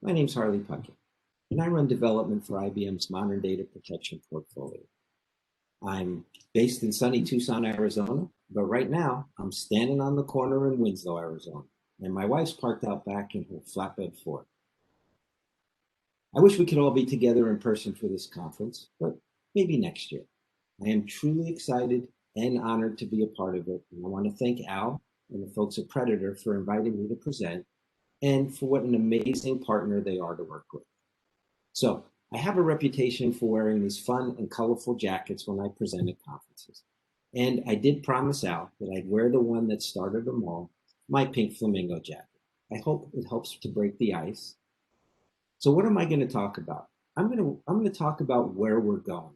My name's Harley Puckett, and I run development for IBM's modern data protection portfolio. I'm based in sunny Tucson, Arizona, but right now I'm standing on the corner in Winslow, Arizona, and my wife's parked out back in her flatbed Ford. I wish we could all be together in person for this conference, but maybe next year. I am truly excited and honored to be a part of it, and I want to thank Al and the folks at Predatar for inviting me to present and for what an amazing partner they are to work with. So I have a reputation for wearing these fun and colorful jackets when I present at conferences. And I did promise Al that I'd wear the one that started them all, my pink flamingo jacket. I hope it helps to break the ice. So what am I going to talk about? I'm going to talk about where we're going.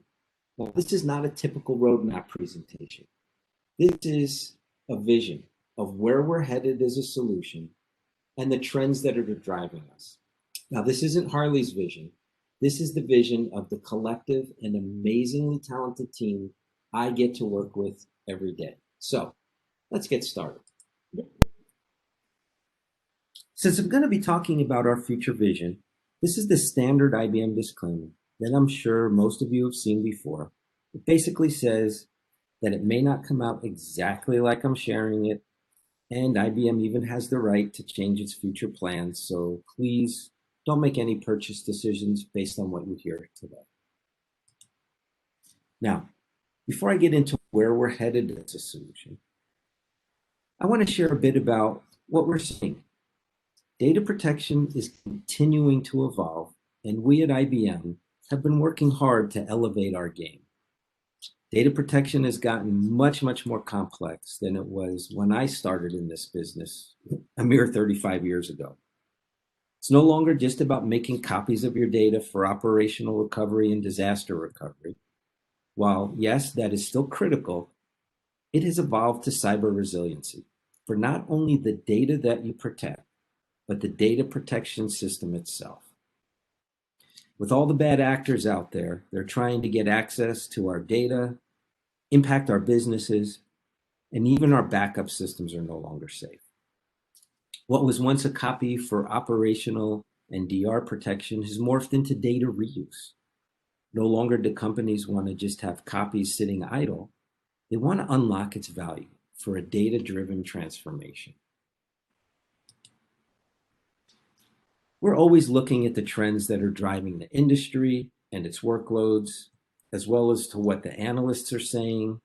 Now, this is not a typical roadmap presentation. This is a vision of where we're headed as a solution and the trends that are driving us. Now, this isn't Harley's vision. This is the vision of the collective and amazingly talented team I get to work with every day. So let's get started. Since I'm going to be talking about our future vision, this is the standard IBM disclaimer that I'm sure most of you have seen before. It basically says that it may not come out exactly like I'm sharing it, and IBM even has the right to change its future plans. So please don't make any purchase decisions based on what you hear today. Now, before I get into where we're headed as a solution, I want to share a bit about what we're seeing. Data protection is continuing to evolve, and we at IBM have been working hard to elevate our game. Data protection has gotten much, much more complex than it was when I started in this business a mere 35 years ago. It's no longer just about making copies of your data for operational recovery and disaster recovery. While, yes, that is still critical, it has evolved to cyber resiliency for not only the data that you protect, but the data protection system itself. With all the bad actors out there, they're trying to get access to our data, impact our businesses, and even our backup systems are no longer safe. What was once a copy for operational and DR protection has morphed into data reuse. No longer do companies want to just have copies sitting idle. They want to unlock its value for a data-driven transformation. We're always looking at the trends that are driving the industry and its workloads, as well as to what the analysts are saying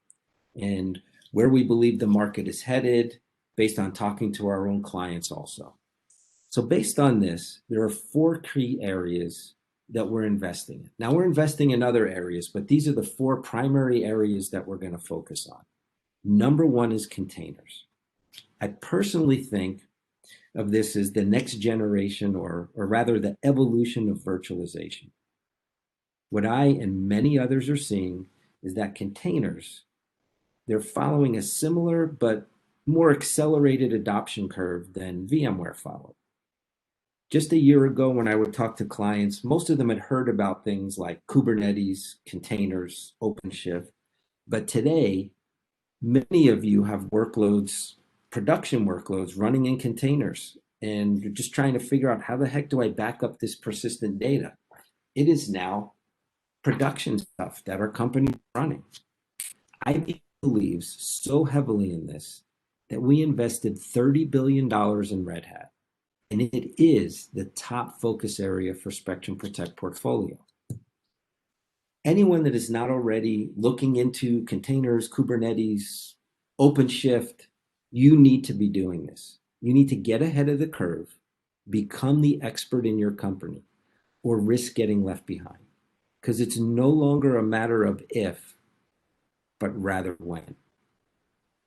and where we believe the market is headed based on talking to our own clients also. So based on this, there are 4 key areas that we're investing in. Now we're investing in other areas, but these are the 4 primary areas that we're going to focus on. Number 1 is containers. I personally think of this as the next generation, or rather the evolution of virtualization. What I and many others are seeing is that containers, they're following a similar but more accelerated adoption curve than VMware followed. Just a year ago, when I would talk to clients, most of them had heard about things like Kubernetes, containers, OpenShift. But today, many of you have workloads, production workloads running in containers, and you're just trying to figure out how the heck do I back up this persistent data? It is now production stuff that our company is running. IBM believes so heavily in this that we invested $30 billion in Red Hat, and it is the top focus area for Spectrum Protect portfolio. Anyone that is not already looking into containers, Kubernetes, OpenShift, you need to be doing this. You need to get ahead of the curve, become the expert in your company, or risk getting left behind. Because it's no longer a matter of if, but rather when.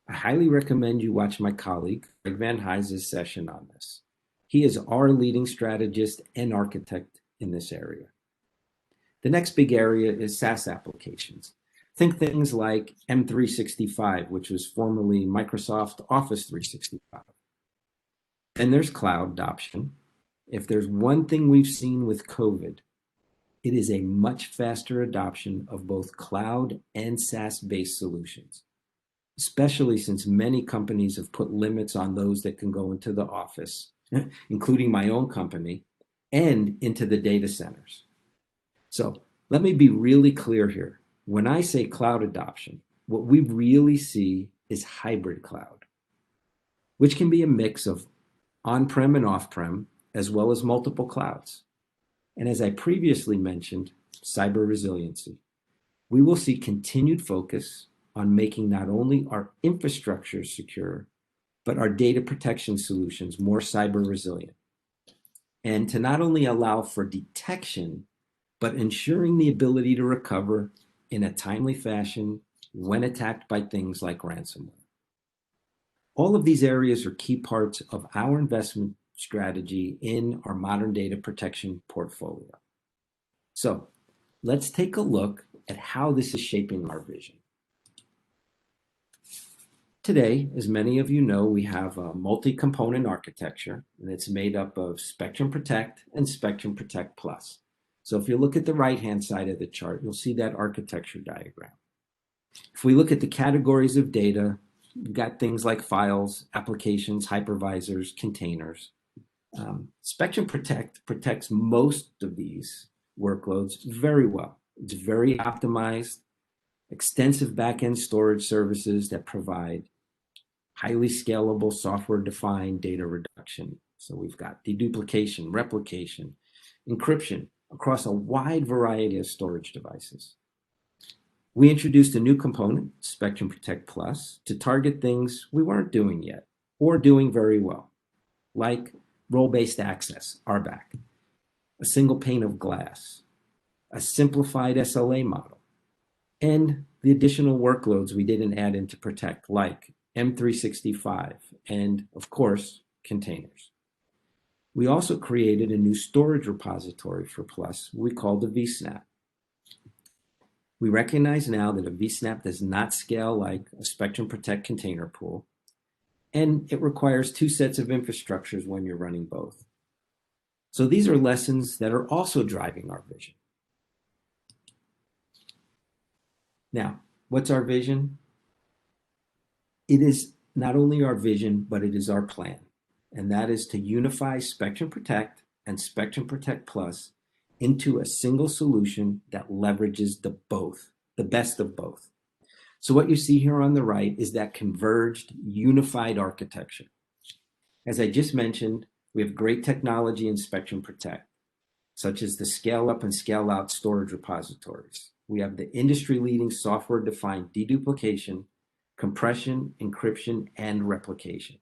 I highly recommend you watch my colleague, Greg Van Heij's session on this. He is our leading strategist and architect in this area. The next big area is SaaS applications. Think things like M365, which was formerly Microsoft Office 365. And there's cloud adoption. If there's one thing we've seen with COVID, it is a much faster adoption of both cloud and SaaS-based solutions, especially since many companies have put limits on those that can go into the office, including my own company. and into the data centers. So let me be really clear here. When I say cloud adoption, what we really see is hybrid cloud, which can be a mix of on-prem and off-prem, as well as multiple clouds. And as I previously mentioned, cyber resiliency. We will see continued focus on making not only our infrastructure secure, but our data protection solutions more cyber resilient. And to not only allow for detection, but ensuring the ability to recover in a timely fashion when attacked by things like ransomware. All of these areas are key parts of our investment strategy in our modern data protection portfolio. So let's take a look at how this is shaping our vision. Today, as many of you know, we have a multi-component architecture, and it's made up of Spectrum Protect and Spectrum Protect Plus. So if you look at the right-hand side of the chart, you'll see that architecture diagram. If we look at the categories of data, we've got things like files, applications, hypervisors, containers. Spectrum Protect protects most of these workloads very well. It's very optimized, extensive backend storage services that provide highly scalable software-defined data reduction. So we've got deduplication, replication, encryption across a wide variety of storage devices. We introduced a new component, Spectrum Protect Plus, to target things we weren't doing yet or doing very well, like role-based access, RBAC, a single pane of glass, a simplified SLA model, and the additional workloads we didn't add into Protect, like M365 and, of course, containers. We also created a new storage repository for Plus we call the vSnap. We recognize now that a vSnap does not scale like a Spectrum Protect container pool, and it requires two sets of infrastructures when you're running both. So these are lessons that are also driving our vision. Now, what's our vision? It is not only our vision, but it is our plan. And that is to unify Spectrum Protect and Spectrum Protect Plus into a single solution that leverages the best of both. So what you see here on the right is that converged, unified architecture. As I just mentioned, we have great technology in Spectrum Protect, such as the scale-up and scale-out storage repositories. We have the industry-leading software-defined deduplication, compression, encryption, and replication.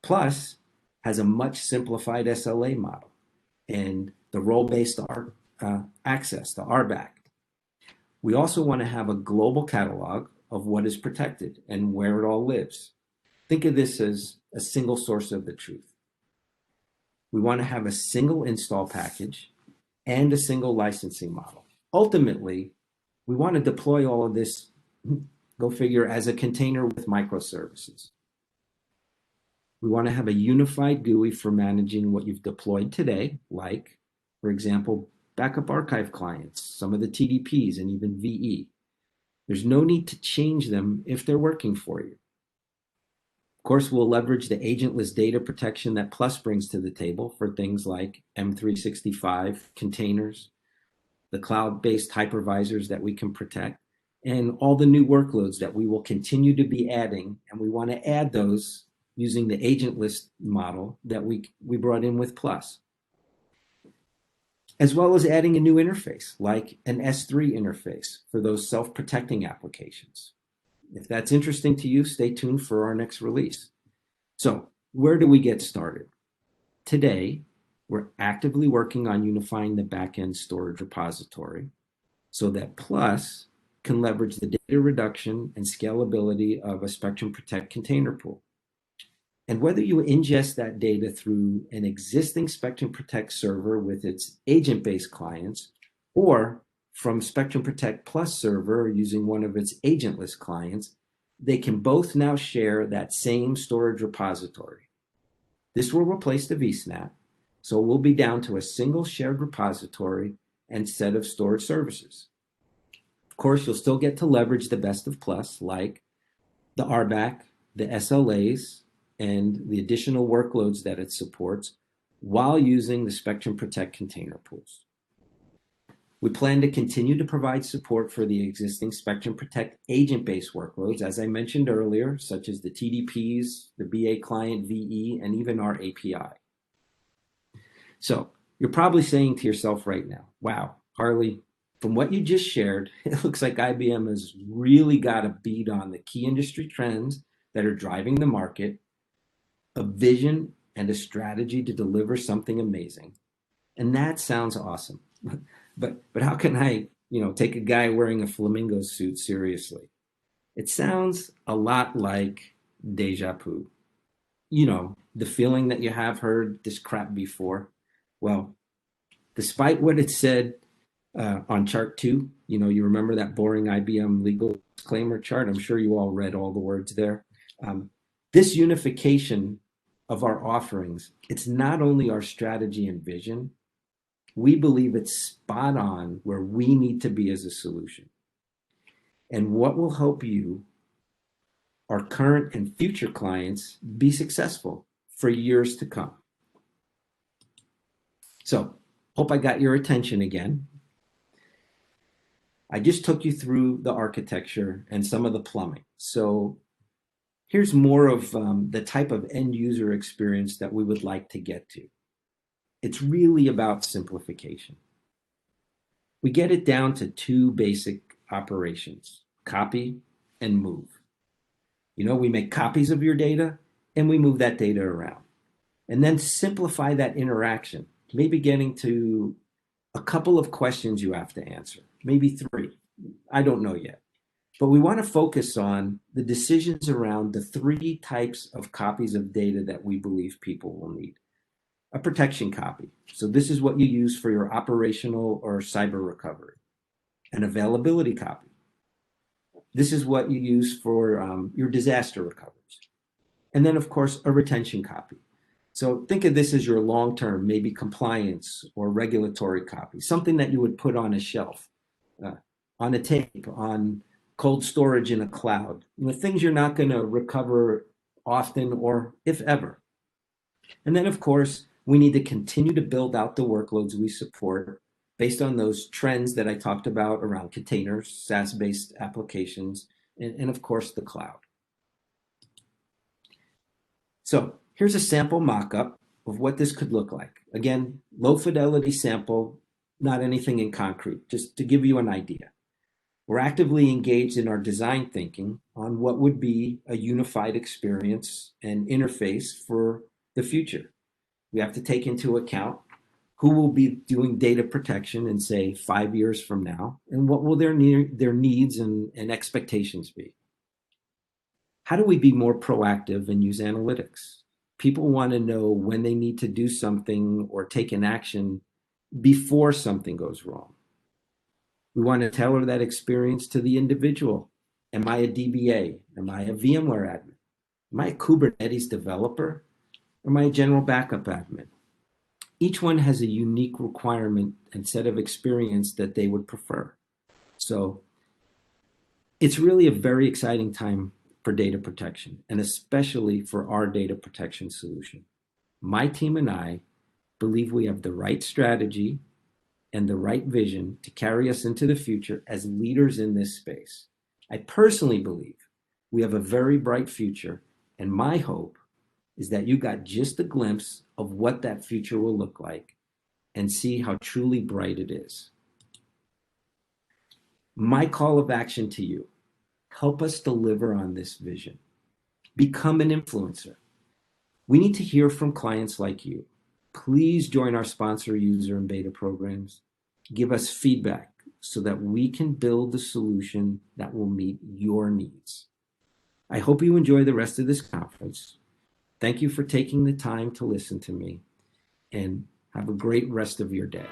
Plus has a much simplified SLA model and the role-based access, the RBAC. We also want to have a global catalog of what is protected and where it all lives. Think of this as a single source of the truth. We want to have a single install package and a single licensing model. Ultimately, we want to deploy all of this, go figure, as a container with microservices. We want to have a unified GUI for managing what you've deployed today, like, for example, backup archive clients, some of the TDPs, and even VE. There's no need to change them if they're working for you. Of course, we'll leverage the agentless data protection that Plus brings to the table for things like M365 containers, the cloud-based hypervisors that we can protect, and all the new workloads that we will continue to be adding. And we want to add those using the agentless model that we brought in with Plus, as well as adding a new interface like an S3 interface for those self-protecting applications. If that's interesting to you, stay tuned for our next release. So where do we get started? Today, we're actively working on unifying the backend storage repository so that Plus can leverage the data reduction and scalability of a Spectrum Protect container pool. And whether you ingest that data through an existing Spectrum Protect server with its agent-based clients, or from Spectrum Protect Plus server using one of its agentless clients, they can both now share that same storage repository. This will replace the vSnap, so we'll be down to a single shared repository and set of storage services. Of course, you'll still get to leverage the best of Plus, like the RBAC, the SLAs, and the additional workloads that it supports, while using the Spectrum Protect container pools. We plan to continue to provide support for the existing Spectrum Protect agent-based workloads, as I mentioned earlier, such as the TDPs, the BA client VE, and even our API. So you're probably saying to yourself right now, wow, Harley, from what you just shared, it looks like IBM has really got a beat on the key industry trends that are driving the market, a vision and a strategy to deliver something amazing. And that sounds awesome. But how can I, take a guy wearing a flamingo suit seriously? It sounds a lot like deja vu. The feeling that you have heard this crap before. Well, despite what it said on chart 2, you remember that boring IBM legal disclaimer chart? I'm sure you all read all the words there. This unification of our offerings, it's not only our strategy and vision, we believe it's spot on where we need to be as a solution. And what will help you, our current and future clients, be successful for years to come. So, hope I got your attention again. I just took you through the architecture and some of the plumbing. So here's more of the type of end user experience that we would like to get to. It's really about simplification. We get it down to 2 basic operations, copy and move. We make copies of your data and we move that data around. And then simplify that interaction, maybe getting to a couple of questions you have to answer, maybe 3. I don't know yet. But we want to focus on the decisions around the 3 types of copies of data that we believe people will need. A protection copy. So this is what you use for your operational or cyber recovery. An availability copy. This is what you use for your disaster recoveries. And then, of course, a retention copy. So think of this as your long-term, maybe compliance or regulatory copy, something that you would put on a shelf, on a tape, on cold storage in a cloud, things you're not going to recover often or if ever. And then, of course, we need to continue to build out the workloads we support based on those trends that I talked about around containers, SaaS-based applications, and of course, the cloud. So here's a sample mock-up of what this could look like. Again, low fidelity sample, not anything in concrete, just to give you an idea. We're actively engaged in our design thinking on what would be a unified experience and interface for the future. We have to take into account who will be doing data protection in, say, 5 years from now, and what will their needs and expectations be. How do we be more proactive and use analytics? People want to know when they need to do something or take an action before something goes wrong. We want to tailor that experience to the individual. Am I a DBA? Am I a VMware admin? Am I a Kubernetes developer? Or am I a general backup admin? Each one has a unique requirement and set of experience that they would prefer. So it's really a very exciting time for data protection, and especially for our data protection solution. My team and I believe we have the right strategy and the right vision to carry us into the future as leaders in this space. I personally believe we have a very bright future, and my hope is that you got just a glimpse of what that future will look like and see how truly bright it is. My call of action to you, help us deliver on this vision. Become an influencer. We need to hear from clients like you. Please join our sponsor, user, and beta programs. Give us feedback so that we can build the solution that will meet your needs. I hope you enjoy the rest of this conference. Thank you for taking the time to listen to me, and have a great rest of your day.